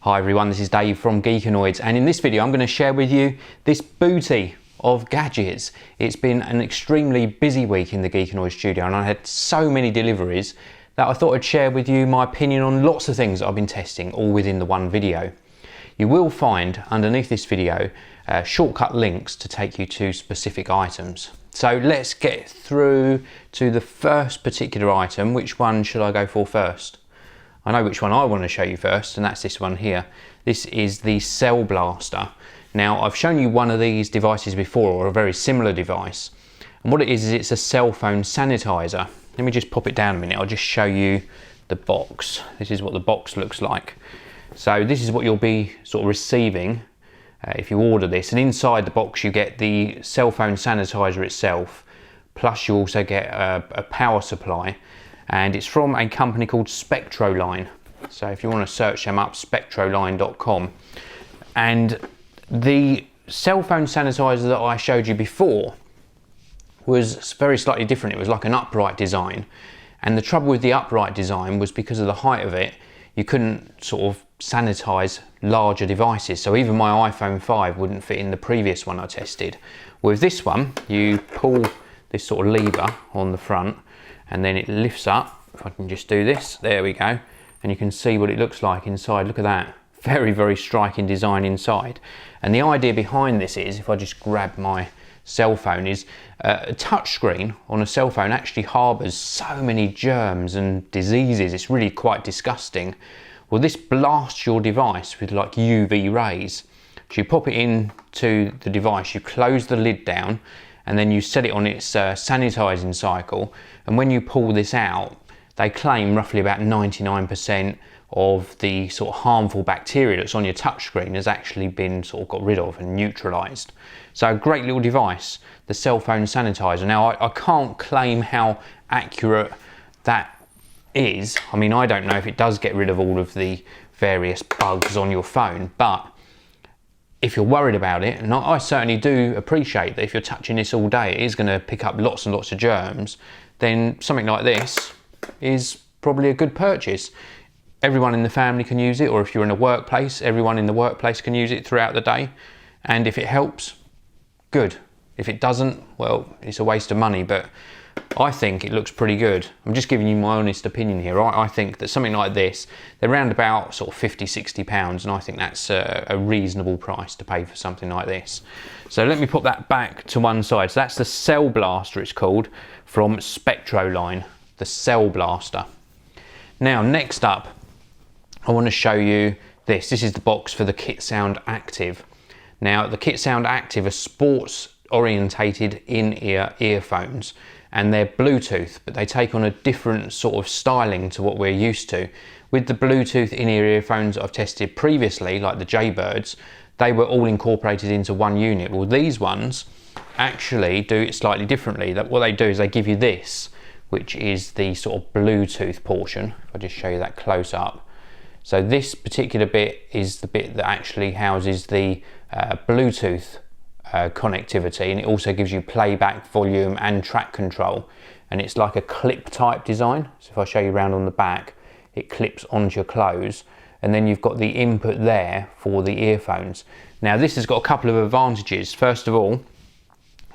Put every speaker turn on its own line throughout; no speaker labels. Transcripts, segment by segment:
Hi everyone, this is Dave from Geekanoids, and in this video I'm going to share with you this booty of gadgets. It's been an extremely busy week in the Geekanoids studio and I had so many deliveries that I thought I'd share with you my opinion on lots of things that I've been testing, all within the one video. You will find underneath this video shortcut links to take you to specific items. So let's get through to the first particular item. Which one should I go for first? I know which one I want to show you first, and that's this one here. This is the CellBlaster. Now, I've shown you one of these devices before, or a very similar device. And what it is it's a cell phone sanitizer. Let me just pop it down a minute. I'll just show you the box. This is what the box looks like. So this is what you'll be sort of receiving if you order this. And inside the box you get the cell phone sanitizer itself, plus you also get a power supply. And it's from a company called Spectroline. So if you want to search them up, spectroline.com. And the cell phone sanitizer that I showed you before was very slightly different. It was like an upright design. And the trouble with the upright design was because of the height of it, you couldn't sort of sanitize larger devices. So even my iPhone 5 wouldn't fit in the previous one I tested. With this one, you pull this sort of lever on the front, and then it lifts up. If I can just do this, there we go. And you can see what it looks like inside. Look at that. Very, very striking design inside. And the idea behind this is, if I just grab my cell phone, is a touch screen on a cell phone actually harbours so many germs and diseases. It's really quite disgusting. Well, this blasts your device with like UV rays. So you pop it into the device, you close the lid down, and then you set it on its sanitizing cycle. And when you pull this out, they claim roughly about 99% of the sort of harmful bacteria that's on your touchscreen has actually been sort of got rid of and neutralized. So a great little device, the cell phone sanitizer. Now I can't claim how accurate that is. I mean, I don't know if it does get rid of all of the various bugs on your phone, but if you're worried about it, and I certainly do appreciate that if you're touching this all day, it is going to pick up lots and lots of germs, then something like this is probably a good purchase. Everyone in the family can use it, or if you're in a workplace, everyone in the workplace can use it throughout the day. And if it helps, good. If it doesn't, well, it's a waste of money, but I think it looks pretty good. I'm just giving you my honest opinion here. I think that something like this, they're around about sort of 50, 60 pounds, and I think that's a reasonable price to pay for something like this. So let me put that back to one side. So that's the CellBlaster, it's called, from Spectroline, the CellBlaster. Now, next up, I want to show you this. This is the box for the KitSound Active. Now, the KitSound Active are sports orientated in-ear earphones, and they're Bluetooth, but they take on a different sort of styling to what we're used to. With the Bluetooth in-ear earphones I've tested previously, like the Jaybirds, they were all incorporated into one unit. Well, these ones actually do it slightly differently. What they do is they give you this, which is the sort of Bluetooth portion. If I just show you that close up. So this particular bit is the bit that actually houses the Bluetooth connectivity, and it also gives you playback, volume and track control, and it's like a clip type design. So if I show you around on the back, it clips onto your clothes, and then you've got the input there for the earphones. Now this has got a couple of advantages. First of all,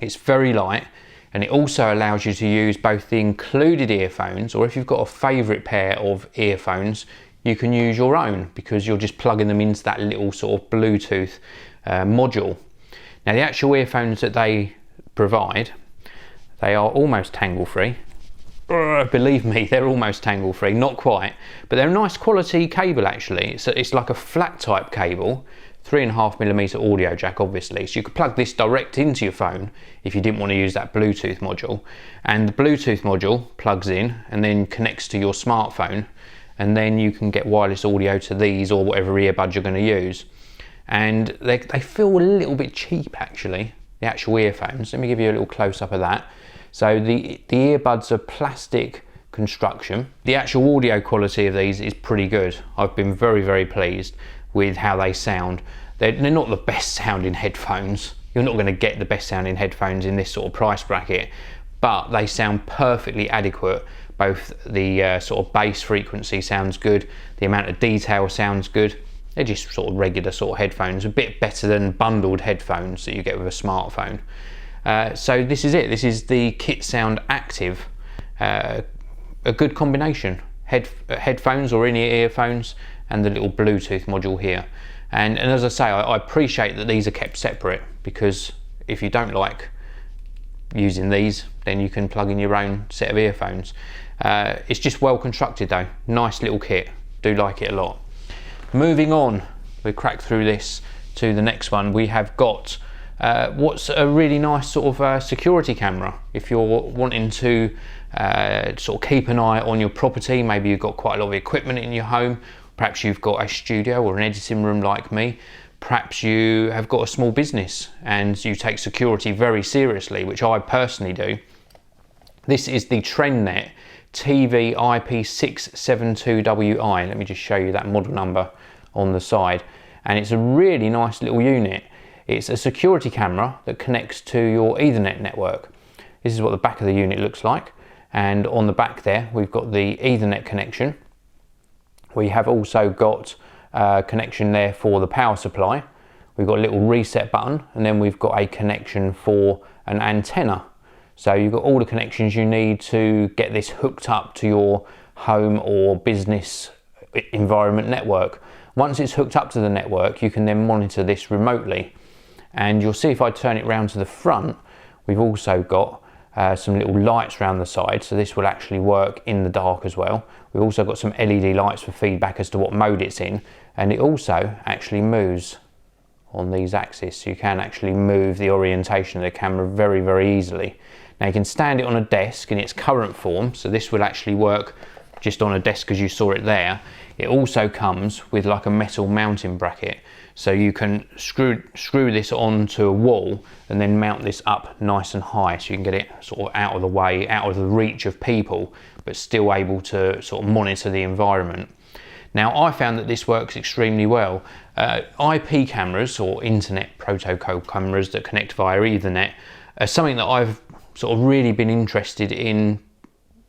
it's very light, and it also allows you to use both the included earphones, or if you've got a favorite pair of earphones, you can use your own, because you're just plugging them into that little sort of Bluetooth module. Now the actual earphones that they provide, they are almost tangle-free. Believe me, they're almost tangle-free, not quite, but they're a nice quality cable actually. It's like a flat type cable, 3.5mm audio jack obviously, so you could plug this direct into your phone if you didn't want to use that Bluetooth module. And the Bluetooth module plugs in and then connects to your smartphone, and then you can get wireless audio to these or whatever earbuds you're going to use. And they feel a little bit cheap actually, the actual earphones. Let me give you a little close-up of that. So the earbuds are plastic construction. The actual audio quality of these is pretty good. I've been very, very pleased with how they sound. They're not the best sounding headphones. You're not going to get the best sounding headphones in this sort of price bracket, but they sound perfectly adequate. Both the sort of bass frequency sounds good, the amount of detail sounds good, They're just sort of regular sort of headphones, a bit better than bundled headphones that you get with a smartphone. So this is it. This is the KitSound Active, a good combination. Headphones or in-ear earphones and the little Bluetooth module here. And as I say, I appreciate that these are kept separate, because if you don't like using these, then you can plug in your own set of earphones. It's just well constructed though, nice little kit, do like it a lot. Moving on, we crack through this to the next one. We have got what's a really nice sort of security camera. If you're wanting to sort of keep an eye on your property, maybe you've got quite a lot of equipment in your home, perhaps you've got a studio or an editing room like me, perhaps you have got a small business and you take security very seriously, which I personally do. This is the TrendNet TV IP672WI. Let me just show you that model number on the side. And it's a really nice little unit. It's a security camera that connects to your Ethernet network. This is what the back of the unit looks like. And on the back there, we've got the Ethernet connection. We have also got a connection there for the power supply. We've got a little reset button, and then we've got a connection for an antenna. So you've got all the connections you need to get this hooked up to your home or business environment network. Once it's hooked up to the network, you can then monitor this remotely. And you'll see if I turn it round to the front, we've also got some little lights around the side, so this will actually work in the dark as well. We've also got some LED lights for feedback as to what mode it's in, and it also actually moves on these axes, so you can actually move the orientation of the camera very, very easily. Now you can stand it on a desk in its current form, so this will actually work just on a desk as you saw it there. It also comes with like a metal mounting bracket, so you can screw this onto a wall and then mount this up nice and high, so you can get it sort of out of the way, out of the reach of people, but still able to sort of monitor the environment. Now I found that this works extremely well. IP cameras or internet protocol cameras that connect via Ethernet are something that I've sort of really been interested in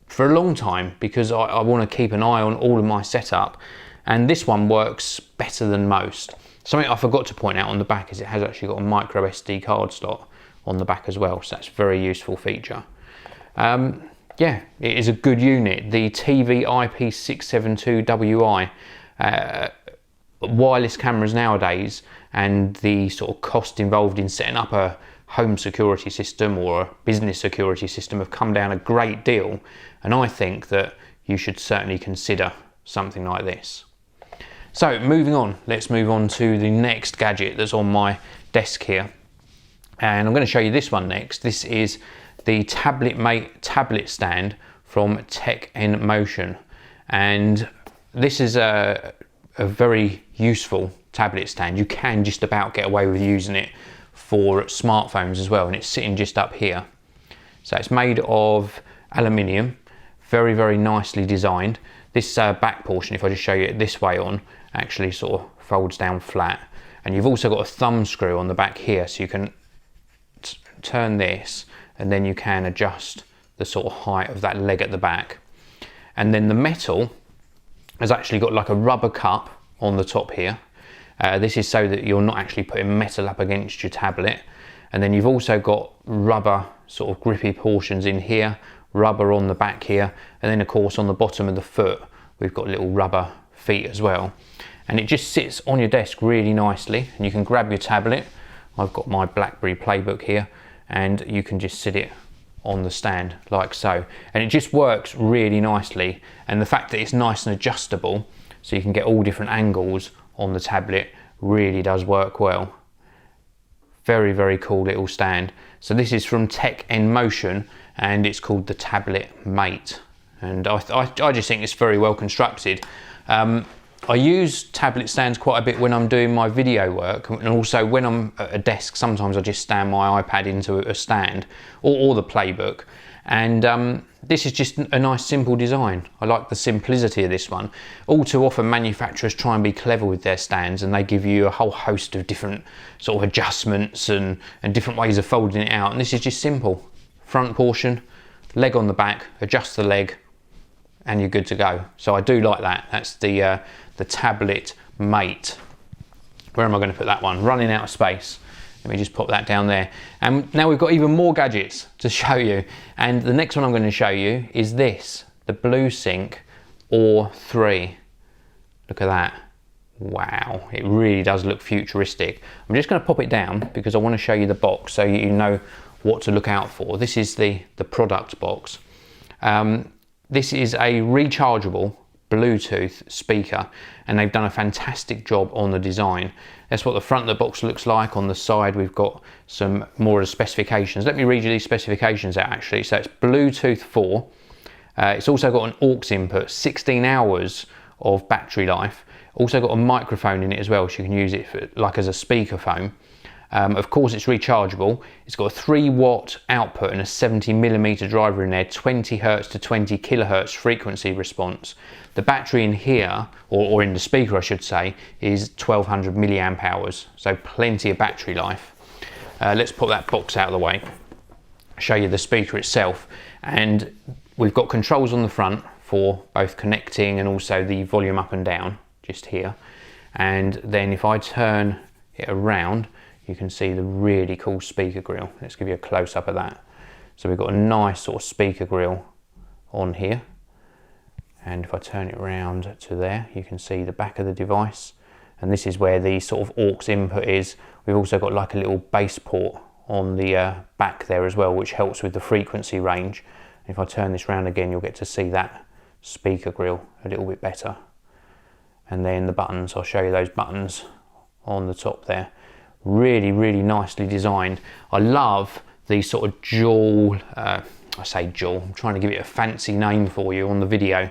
for a long time, because I want to keep an eye on all of my setup, and this one works better than most. Something I forgot to point out on the back is it has actually got a micro SD card slot on the back as well, so that's a very useful feature. Yeah, it is a good unit. The TV IP672WI, wireless cameras nowadays and the sort of cost involved in setting up a home security system or a business security system have come down a great deal, and I think that you should certainly consider something like this. So moving on, let's move on to the next gadget that's on my desk here, and I'm going to show you this one next. This is the TabletMate tablet stand from TekNmotion, and this is a very useful tablet stand. You can just about get away with using it for smartphones as well, and it's sitting just up here. So it's made of aluminium, very, very nicely designed. This back portion, if I just show you it this way on, actually sort of folds down flat, and you've also got a thumb screw on the back here, so you can turn this and then you can adjust the sort of height of that leg at the back. And then the metal has actually got like a rubber cup on the top here. This is so that you're not actually putting metal up against your tablet. And then you've also got rubber sort of grippy portions in here, rubber on the back here, and then of course on the bottom of the foot we've got little rubber feet as well. And it just sits on your desk really nicely, and you can grab your tablet. I've got my BlackBerry playbook here, and you can just sit it on the stand like so, and it just works really nicely. And the fact that it's nice and adjustable, so you can get all different angles on the tablet, really does work well. Very, very cool little stand. So this is from TekNmotion, and it's called the TabletMate, and I just think it's very well constructed. I use tablet stands quite a bit when I'm doing my video work, and also when I'm at a desk. Sometimes I just stand my iPad into a stand, or the playbook, and this is just a nice simple design. I like the simplicity of this one. All too often manufacturers try and be clever with their stands, and they give you a whole host of different sort of adjustments and different ways of folding it out, and this is just simple. Front portion, leg on the back, adjust the leg, and you're good to go. So I do like that. That's the TabletMate. where am I going to put that one? Running out of space. Let me just pop that down there. And now we've got even more gadgets to show you. And the next one I'm going to show you is this, the BlueSync Or 3. Look at that. Wow, it really does look futuristic. I'm just going to pop it down because I want to show you the box so you know what to look out for. This is the product box. This is a rechargeable Bluetooth speaker, and they've done a fantastic job on the design. That's what the front of the box looks like. On the side we've got some more of the specifications. Let me read you these specifications out actually. So it's Bluetooth 4. It's also got an aux input, 16 hours of battery life. Also got a microphone in it as well, so you can use it for, like as a speakerphone. Of course it's rechargeable. It's got a 3-watt output and a 70mm driver in there, 20 Hz to 20 kHz frequency response. The battery in here, or in the speaker I should say, is 1200 milliamp hours, so plenty of battery life. Let's put that box out of the way, show you the speaker itself. And we've got controls on the front for both connecting and also the volume up and down, just here. And then if I turn it around, you can see the really cool speaker grille. Let's give you a close-up of that. So we've got a nice sort of speaker grille on here. And if I turn it around to there, you can see the back of the device. And this is where the sort of aux input is. We've also got like a little bass port on the back there as well, which helps with the frequency range. If I turn this round again, you'll get to see that speaker grille a little bit better. And then the buttons, I'll show you those buttons on the top there. Really, really nicely designed. I love these sort of dual, I say dual, I'm trying to give it a fancy name for you on the video.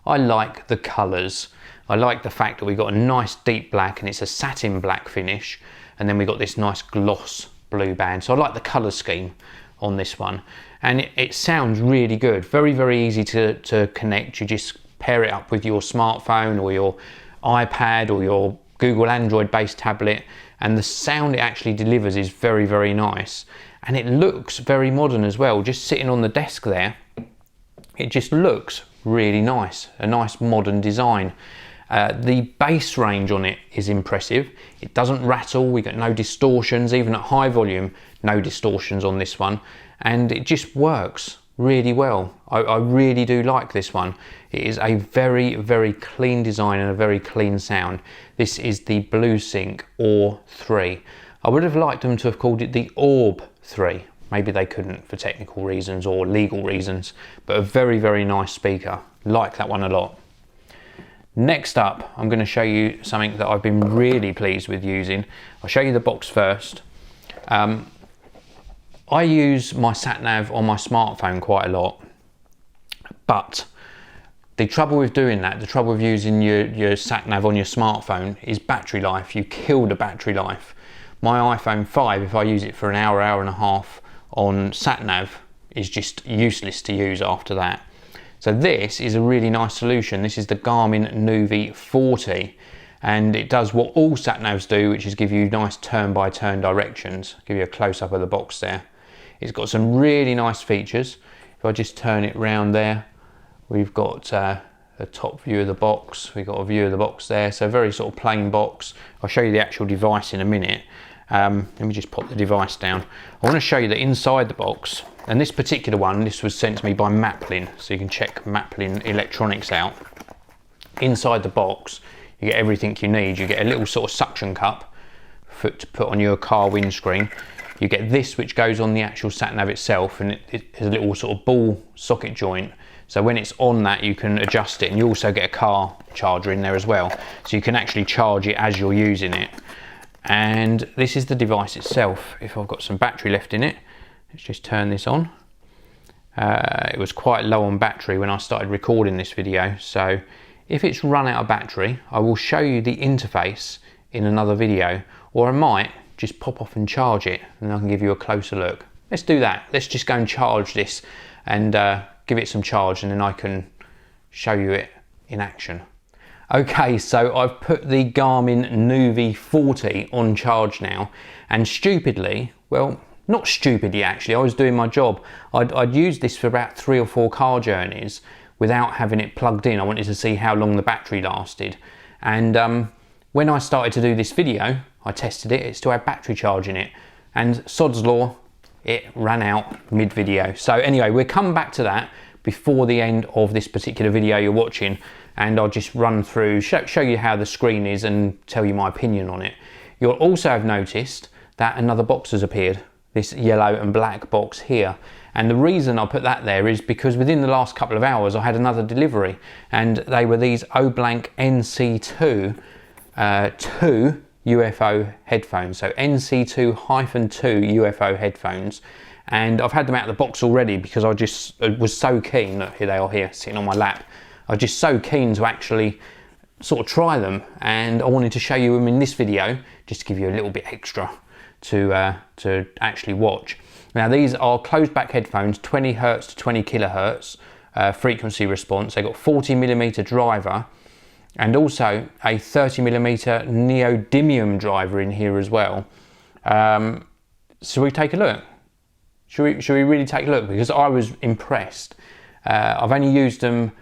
I like the colours. I like the fact that we've got a nice deep black and it's a satin black finish. And then we've got this nice gloss blue band. So I like the colour scheme on this one. And it sounds really good. Very, very easy to connect. You just pair it up with your smartphone or your iPad or your Google Android based tablet, and the sound it actually delivers is very, very nice. And it looks very modern as well. Just sitting on the desk there, it just looks really nice, a nice modern design. The bass range on it is impressive. It doesn't rattle, we get no distortions, even at high volume, no distortions on this one. And it just works really well. I really do like this one. It is a very, very clean design and a very clean sound. This is the BlueSync Or 3. I would have liked them to have called it the Orb 3. Maybe they couldn't for technical reasons or legal reasons, but a very, very nice speaker. Like that one a lot. Next up, I'm going to show you something that I've been really pleased with using. I'll show you the box first. I use my SatNav on my smartphone quite a lot, but the trouble with doing that, the trouble with using your SatNav on your smartphone is battery life. You kill the battery life. My iPhone 5, if I use it for an hour, hour and a half on SatNav, is just useless to use after that. So this is a really nice solution. This is the Garmin Nuvi 40, and it does what all SatNavs do, which is give you nice turn-by-turn directions. I'll give you a close-up of the box there. It's got some really nice features. If I just turn it round there, we've got a top view of the box. We've got a view of the box there, so very sort of plain box. I'll show you the actual device in a minute. Let me just pop the device down. I want to show you that inside the box, and this particular one, this was sent to me by Maplin, so you can check Maplin Electronics out. Inside the box, you get everything you need. You get a little sort of suction cup to put on your car windscreen. You get this, which goes on the actual SatNav itself, and it has a little sort of ball socket joint. So when it's on that, you can adjust it, and you also get a car charger in there as well. So you can actually charge it as you're using it. And this is the device itself. If I've got some battery left in it, let's just turn this on. It was quite low on battery when I started recording this video. So if it's run out of battery, I will show you the interface in another video, or I might just pop off and charge it, and I can give you a closer look. Let's do that. Let's just go and charge this and give it some charge, and then I can show you it in action. Okay, so I've put the Garmin Nuvi 40 on charge now, and stupidly, well, not stupidly actually, I was doing my job. I'd used this for about 3 or 4 car journeys without having it plugged in. I wanted to see how long the battery lasted, and when I started to do this video, I tested it, it still had battery charge in it, and sod's law, it ran out mid-video. So anyway, we'll come back to that before the end of this particular video you're watching, and I'll just run through, show you how the screen is and tell you my opinion on it. You'll also have noticed that another box has appeared, this yellow and black box here. And the reason I put that there is because within the last couple of hours I had another delivery, and they were these Oblanc NC2 2 U.F.O headphones, so NC2-2 U.F.O headphones, and I've had them out of the box already because I just was so keen. Look, here they are here sitting on my lap. I was just so keen to actually sort of try them, and I wanted to show you them in this video just to give you a little bit extra to actually watch. Now these are closed back headphones, 20 Hz to 20 kHz frequency response. They've got 40mm driver, and also a 30mm neodymium driver in here as well. Shall we take a look? Should we really take a look? Because I was impressed. I've only used them,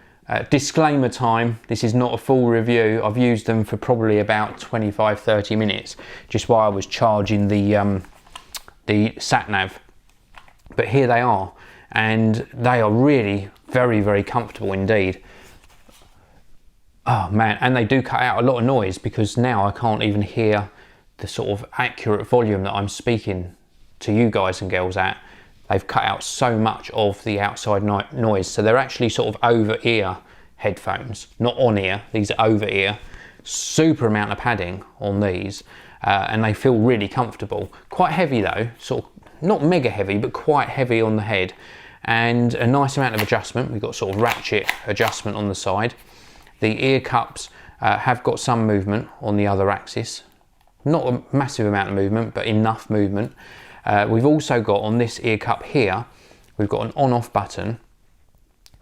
disclaimer time, this is not a full review. I've used them for probably about 25-30 minutes, just while I was charging the SatNav. But here they are, and they are really very, very comfortable indeed. Oh man, and they do cut out a lot of noise, because now I can't even hear the sort of accurate volume that I'm speaking to you guys and girls at. They've cut out so much of the outside noise, so they're actually sort of over-ear headphones, not on-ear, these are over-ear. Super amount of padding on these, and they feel really comfortable. Quite heavy though, sort of not mega heavy, but quite heavy on the head, and a nice amount of adjustment. We've got sort of ratchet adjustment on the side. The ear cups have got some movement on the other axis, not a massive amount of movement, but enough movement. We've also got on this ear cup here, we've got an on-off button,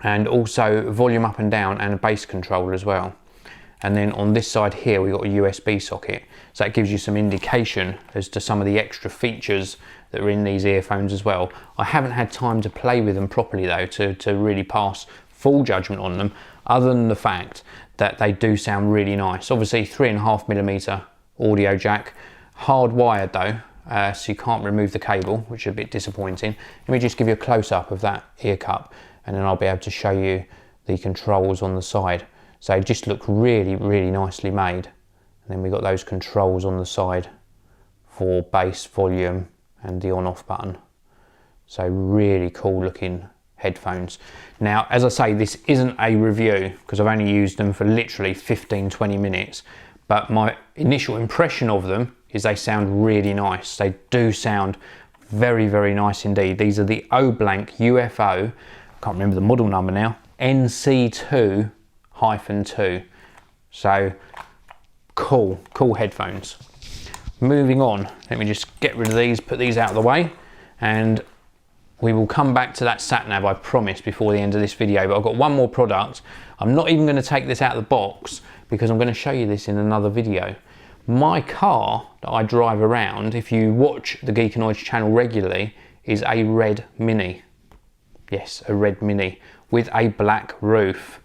and also volume up and down, and a bass control as well. And then on this side here we've got a USB socket, so that gives you some indication as to some of the extra features that are in these earphones as well. I haven't had time to play with them properly though, to really pass full judgment on them, other than the fact that they do sound really nice. Obviously 3.5mm audio jack, hardwired though, so you can't remove the cable, which is a bit disappointing. Let me just give you a close-up of that ear cup, and then I'll be able to show you the controls on the side. So they just look really, really nicely made. And then we've got those controls on the side for bass, volume, and the on-off button. So really cool looking headphones. Now, as I say, this isn't a review because I've only used them for literally 15-20 minutes, but my initial impression of them is they sound really nice. They do sound very, very nice indeed. These are the Oblanc U.F.O, I can't remember the model number now, NC2-2. So cool headphones. Moving on, let me just get rid of these, put these out of the way, and we will come back to that SatNav, I promise, before the end of this video. But I've got one more product. I'm not even going to take this out of the box because I'm going to show you this in another video. My car that I drive around, if you watch the Geekanoids channel regularly, is a red Mini. Yes, a red Mini with a black roof.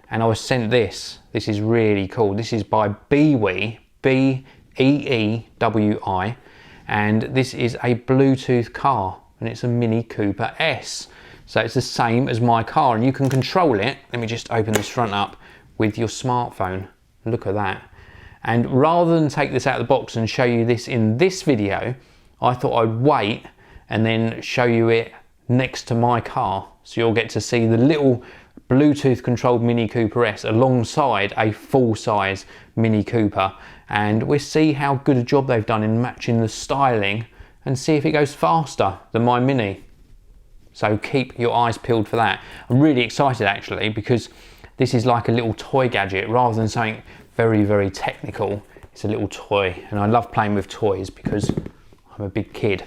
And I was sent this. This is really cool. This is by BeeWi, B-E-E-W-I, and this is a Bluetooth car, and it's a Mini Cooper S. So it's the same as my car, and you can control it. Let me just open this front up with your smartphone. Look at that. And rather than take this out of the box and show you this in this video, I thought I'd wait and then show you it next to my car. So you'll get to see the little Bluetooth controlled Mini Cooper S alongside a full-size Mini Cooper, and we'll see how good a job they've done in matching the styling and see if it goes faster than my Mini. So keep your eyes peeled for that. I'm really excited actually, because this is like a little toy gadget rather than something very, very technical. It's a little toy, and I love playing with toys because I'm a big kid.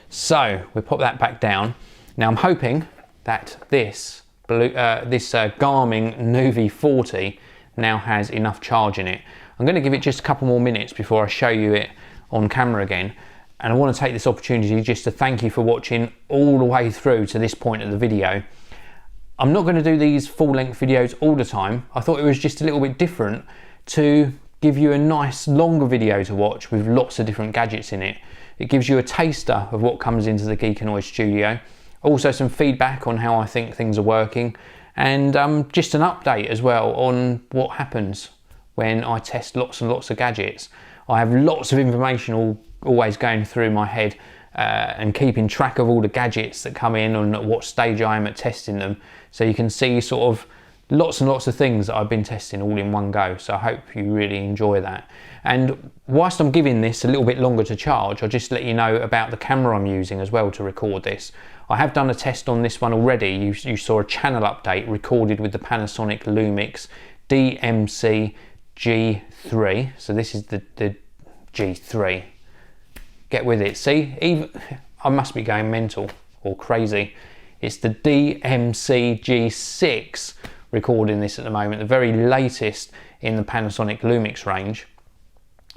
So we'll pop that back down. Now I'm hoping that this Garmin Nuvi 40 now has enough charge in it. I'm going to give it just a couple more minutes before I show you it on camera again, and I want to take this opportunity just to thank you for watching all the way through to this point of the video. I'm not going to do these full-length videos all the time. I thought it was just a little bit different to give you a nice longer video to watch with lots of different gadgets in it. It gives you a taster of what comes into the Geekanoids studio, also some feedback on how I think things are working, and just an update as well on what happens when I test lots and lots of gadgets. I have lots of information always going through my head and keeping track of all the gadgets that come in and at what stage I am at testing them, so you can see sort of lots and lots of things that I've been testing all in one go. So I hope you really enjoy that. And whilst I'm giving this a little bit longer to charge, I'll just let you know about the camera I'm using as well to record this. I have done a test on this one already. You saw a channel update recorded with the Panasonic Lumix DMC G3. So this is the G3. Get with it. See, even I must be going mental or crazy. It's the DMC G6 recording this at the moment, the very latest in the Panasonic Lumix range.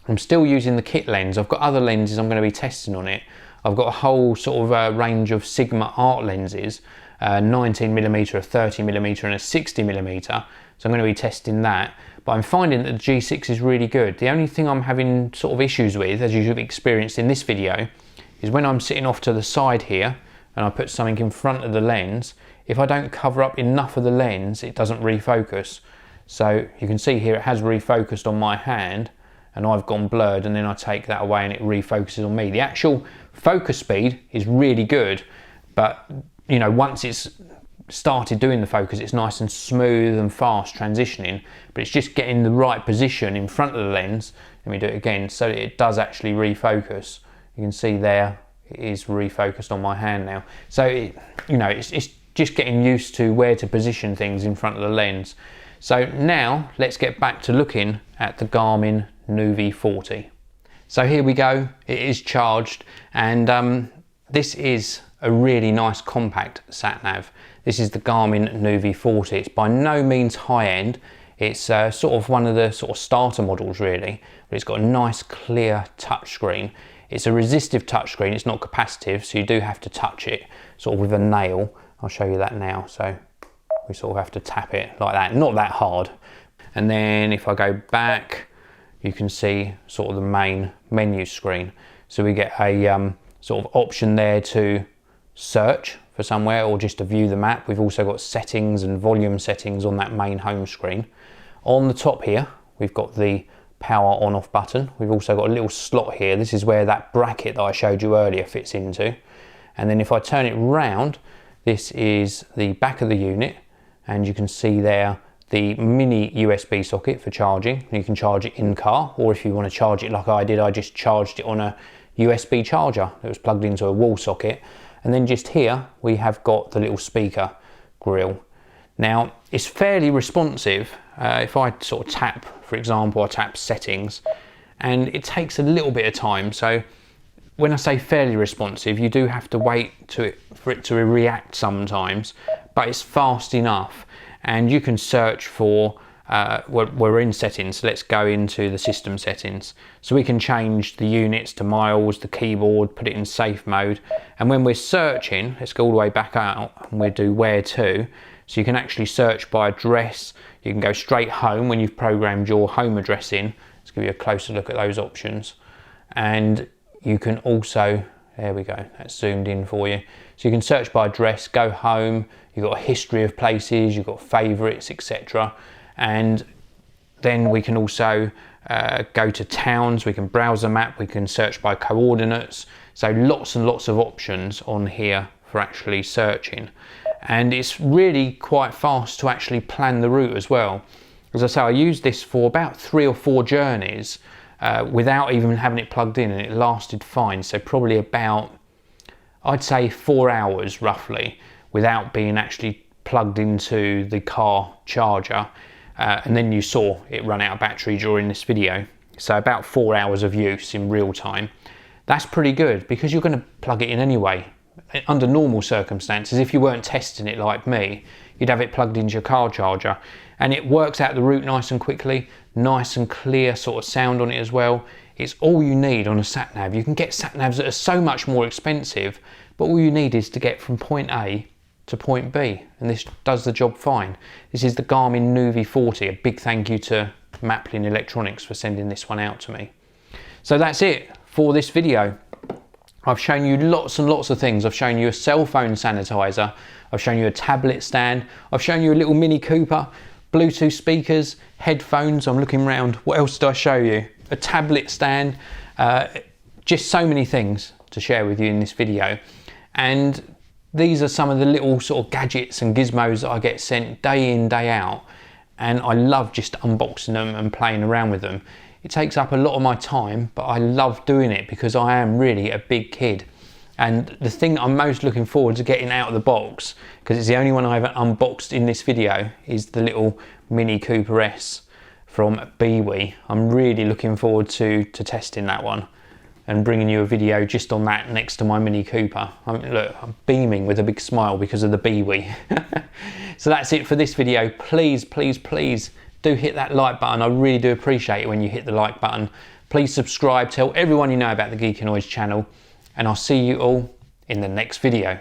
I'm still using the kit lens. I've got other lenses I'm going to be testing on it. I've got a whole sort of range of Sigma art lenses, 19mm, a 30mm and a 60mm. So I'm going to be testing that. But I'm finding that the G6 is really good. The only thing I'm having sort of issues with, as you've experienced in this video, is when I'm sitting off to the side here and I put something in front of the lens, if I don't cover up enough of the lens, it doesn't refocus. So you can see here it has refocused on my hand and I've gone blurred, and then I take that away and it refocuses on me. The actual focus speed is really good, but you know, once it's started doing the focus, it's nice and smooth and fast transitioning, but it's just getting the right position in front of the lens. Let me do it again, so that it does actually refocus. You can see there, it is refocused on my hand now. So it's just getting used to where to position things in front of the lens. So now let's get back to looking at the Garmin Nuvi 40. So here we go, it is charged, and this is a really nice compact SatNav. This is the Garmin Nuvi 40. It's by no means high end. It's sort of one of the sort of starter models really, but it's got a nice clear touchscreen. It's a resistive touchscreen, it's not capacitive, so you do have to touch it sort of with a nail. I'll show you that now. So we sort of have to tap it like that, not that hard. And then if I go back, you can see sort of the main menu screen. So we get a sort of option there to search for somewhere or just to view the map. We've also got settings and volume settings on that main home screen. On the top here, we've got the power on off button. We've also got a little slot here. This is where that bracket that I showed you earlier fits into. And then if I turn it round, this is the back of the unit, and you can see there the mini USB socket for charging. You can charge it in car, or if you want to charge it like I did, I just charged it on a USB charger that was plugged into a wall socket. And then just here we have got the little speaker grill. Now it's fairly responsive. If I sort of tap, for example, I tap settings, and it takes a little bit of time. So when I say fairly responsive, you do have to wait for it to react sometimes, but it's fast enough. And you can search for, we're in settings, so let's go into the system settings. So we can change the units to miles, the keyboard, put it in safe mode. And when we're searching, let's go all the way back out and we'll do where to. So you can actually search by address. You can go straight home when you've programmed your home address in. Let's give you a closer look at those options. And you can also, there we go, that's zoomed in for you. So you can search by address, go home, you've got a history of places, you've got favourites, etc. And then we can also go to towns, we can browse a map, we can search by coordinates. So lots and lots of options on here for actually searching. And it's really quite fast to actually plan the route as well. As I say, I used this for about 3 or 4 journeys without even having it plugged in, and it lasted fine. So probably about, I'd say 4 hours roughly, without being actually plugged into the car charger. And then you saw it run out of battery during this video. So about 4 hours of use in real time. That's pretty good because you're going to plug it in anyway. Under normal circumstances, if you weren't testing it like me, you'd have it plugged into your car charger, and it works out the route nice and quickly, nice and clear sort of sound on it as well. It's all you need on a SatNav. You can get SatNavs that are so much more expensive, but all you need is to get from point A to point B, and this does the job fine. This is the Garmin Nuvi 40. A big thank you to Maplin Electronics for sending this one out to me. So that's it for this video. I've shown you lots and lots of things. I've shown you a cell phone sanitizer, I've shown you a tablet stand, I've shown you a little mini cuppa, Bluetooth speakers, headphones. I'm looking around, what else did I show you? A tablet stand, just so many things to share with you in this video. And these are some of the little sort of gadgets and gizmos that I get sent day in, day out, and I love just unboxing them and playing around with them. It takes up a lot of my time, but I love doing it because I am really a big kid. And the thing I'm most looking forward to getting out of the box, because it's the only one I haven't unboxed in this video, is the little Mini Cooper S from BeeWi. I'm really looking forward to testing that one and bringing you a video just on that next to my Mini Cooper. Look, I'm beaming with a big smile because of the BeeWi. So that's it for this video. Please, please, please do hit that like button. I really do appreciate it when you hit the like button. Please subscribe, tell everyone you know about the Geekanoids channel, and I'll see you all in the next video.